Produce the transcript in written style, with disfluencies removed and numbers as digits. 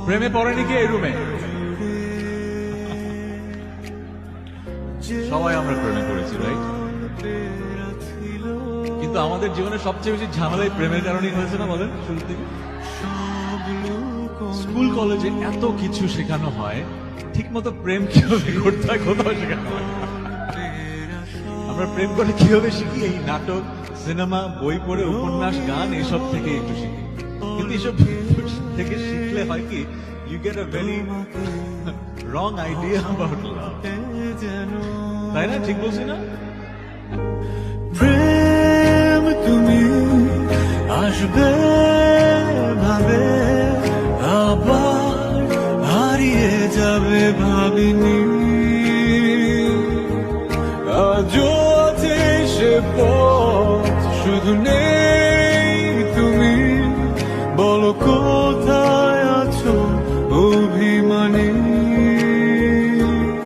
প্রেমে পড়েনি কে এই রুমে? সবাই আমরা প্রেমে পড়েছি, রাইট? কিন্তু আমাদের জীবনে সবচেয়ে বেশি ঝামেলাই প্রেমের কারণেই হয়েছে না, বলেন? শুরু থেকে স্কুল কলেজে এত কিছু শেখানো হয়, ঠিক মতো প্রেম কিভাবে করতে হয় কোথাও শেখানো হয় না। আমরা প্রেম করে কিভাবে শিখি এই নাটক, সিনেমা, বই পড়ে, উপন্যাস, গান এসব থেকে একটু শিখি। কিন্তু এসব থেকে শিখলে হয় কি, you get a very wrong idea about love. তাই না? ঠিক বলছি না? প্রেম তুমি আসবে ভাবে, আবার হারিয়ে যাবে ভাবিনি। আজ